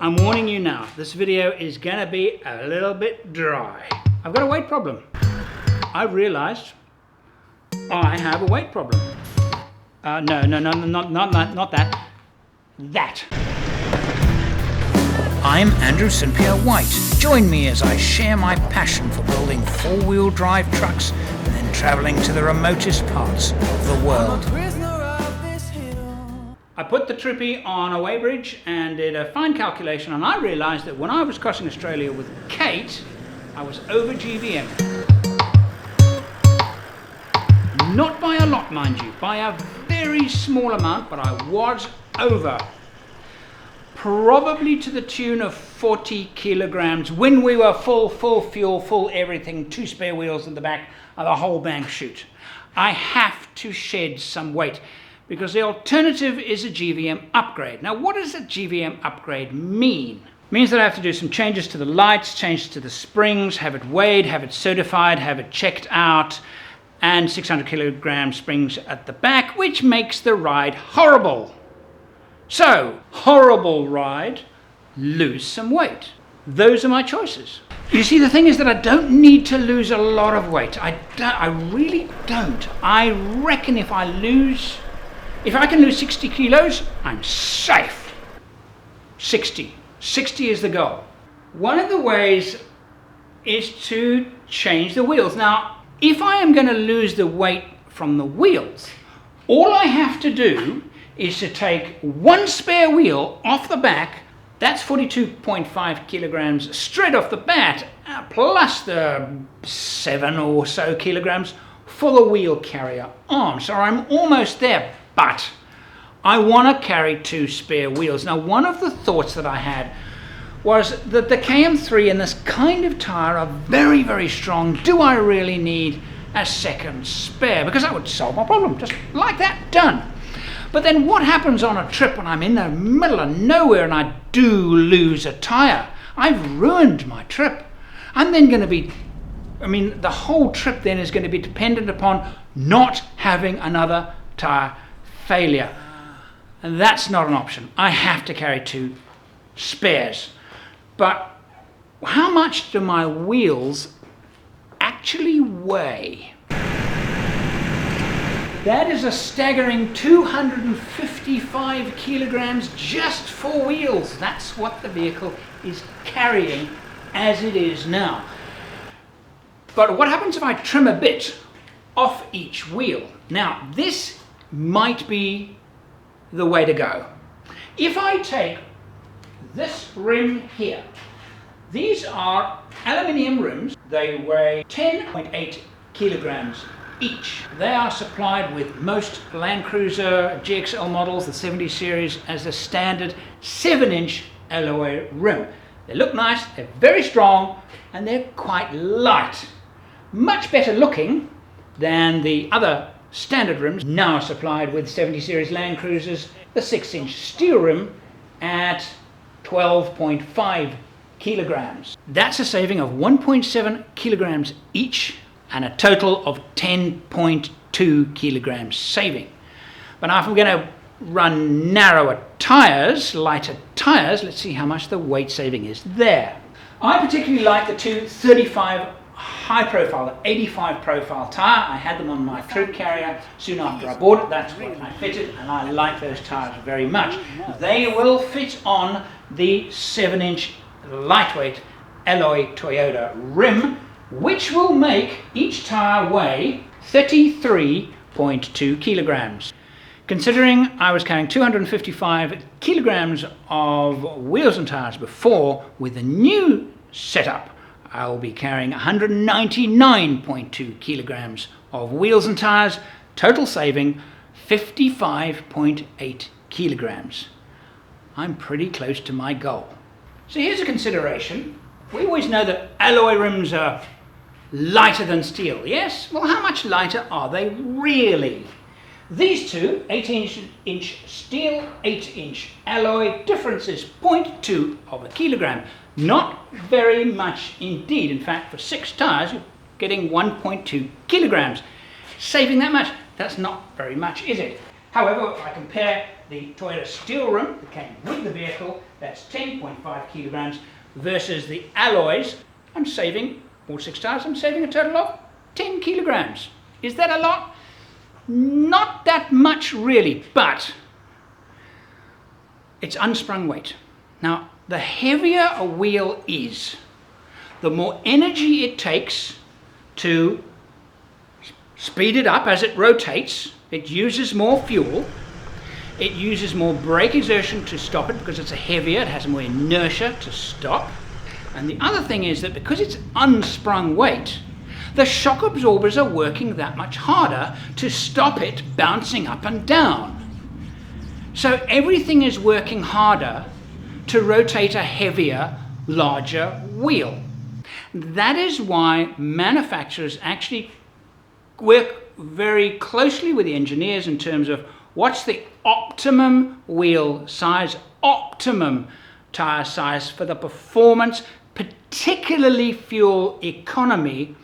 I'm warning you now, this video is gonna be a little bit dry. I've got a weight problem. I've realized I have a weight problem. No, not that. That. I'm Andrew St Pierre White. Join me as I share my passion for building four-wheel drive trucks and then traveling to the remotest parts of the world. I put the Trippy on a weighbridge and did a fine calculation, and I realized that when I was crossing Australia with Kate, I was over GVM. Not by a lot, mind you, by a very small amount, but I was over. Probably to the tune of 40 kilograms when we were full fuel, full everything, 2 spare wheels in the back, and the whole bank chute. I have to shed some weight because the alternative is a GVM upgrade. Now, what does a GVM upgrade mean? It means that I have to do some changes to the lights, changes to the springs, have it weighed, have it certified, have it checked out, and 600 kilogram springs at the back, which makes the ride horrible. So, horrible ride, lose some weight. Those are my choices. You see, the thing is that I don't need to lose a lot of weight. I really don't. I reckon if I can lose 60 kilos, I'm safe. 60 is the goal. One of the ways is to change the wheels. Now, if I am going to lose the weight from the wheels, all I have to do is to take one spare wheel off the back. That's 42.5 kilograms straight off the bat, plus the 7 or so kilograms for the wheel carrier arm. So I'm almost there, but I want to carry 2 spare wheels. Now, one of the thoughts that I had was that the KM3 and this kind of tire are very, very strong. Do I really need a second spare? Because that would solve my problem, just like that, done. But then what happens on a trip when I'm in the middle of nowhere and I do lose a tire? I've ruined my trip. I'm then going to be, the whole trip then is going to be dependent upon not having another tire failure. And that's not an option. I have to carry 2 spares. But how much do my wheels actually weigh? That is a staggering 255 kilograms just for wheels. That's what the vehicle is carrying as it is now. But what happens if I trim a bit off each wheel? Now, this might be the way to go. If I take this rim here, these are aluminium rims. They weigh 10.8 kilograms each. They are supplied with most Land Cruiser GXL models, the 70 series, as a standard 7-inch alloy rim. They look nice, they're very strong, and they're quite light. Much better looking than the other standard rims now supplied with 70 series Land Cruisers, the 6-inch steel rim at 12.5 kilograms. That's a saving of 1.7 kilograms each and a total of 10.2 kilograms saving. But now if I'm going to run narrower tires, lighter tires, let's see how much the weight saving is there. I particularly like the 235 high profile, the 85 profile tire. I had them on my troop carrier soon after I bought it. That's what I fitted, and I like those tires very much. They will fit on the 7-inch lightweight alloy Toyota rim, which will make each tire weigh 33.2 kilograms. Considering I was carrying 255 kilograms of wheels and tires before, with the new setup, I will be carrying 199.2 kilograms of wheels and tires, total saving 55.8 kilograms. I'm pretty close to my goal. So here's a consideration. We always know that alloy rims are lighter than steel, yes? Well, how much lighter are they really? These two, 18-inch steel, 8-inch alloy, difference is 0.2 of a kilogram. Not very much indeed. In fact, for 6 tires, you're getting 1.2 kilograms. Saving that much, that's not very much, is it? However, if I compare the Toyota steel rim that came with the vehicle, that's 10.5 kilograms, versus the alloys, I'm saving, all 6 tires, I'm saving a total of 10 kilograms. Is that a lot? Not that much really, but it's unsprung weight. Now, the heavier a wheel is, the more energy it takes to speed it up as it rotates. It uses more fuel. It uses more brake exertion to stop it because it's heavier. It has more inertia to stop. And the other thing is that because it's unsprung weight, the shock absorbers are working that much harder to stop it bouncing up and down. So everything is working harder to rotate a heavier, larger wheel. That is why manufacturers actually work very closely with the engineers in terms of what's the optimum wheel size, optimum tire size for the performance, particularly fuel economy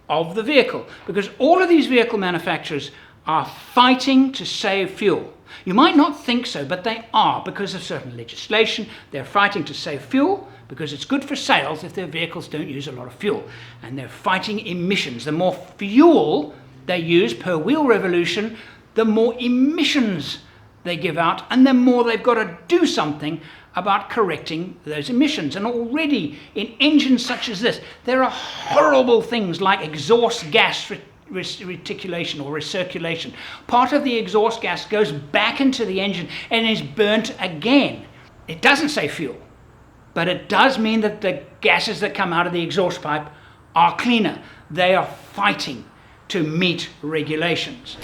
of the vehicle. Because all of these vehicle manufacturers are fighting to save fuel. You might not think so, but they are. Because of certain legislation, they're fighting to save fuel because it's good for sales if their vehicles don't use a lot of fuel. And they're fighting emissions. The more fuel they use per wheel revolution, the more emissions they give out, and the more they've got to do something about correcting those emissions. And already in engines such as this, there are horrible things like exhaust gas reticulation or recirculation. Part of the exhaust gas goes back into the engine and is burnt again. It doesn't say fuel, but it does mean that the gases that come out of the exhaust pipe are cleaner. They are fighting to meet regulations.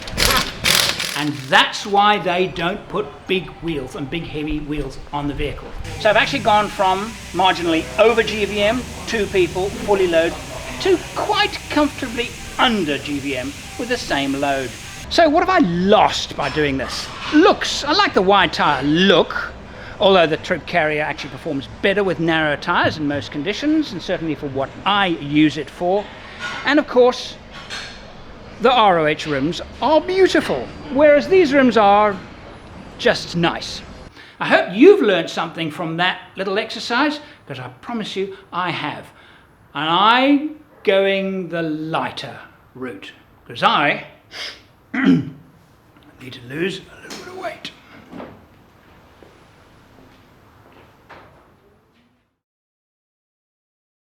And that's why they don't put big wheels and big heavy wheels on the vehicle. So I've actually gone from marginally over GVM, 2 people, fully load, to quite comfortably under GVM with the same load. So what have I lost by doing this? Looks. I like the wide tyre look, although the Trip Carrier actually performs better with narrow tyres in most conditions, and certainly for what I use it for. And of course, the ROH rims are beautiful, whereas these rims are just nice. I hope you've learned something from that little exercise, because I promise you I have. And I'm going the lighter route, because I need to lose a little bit of weight.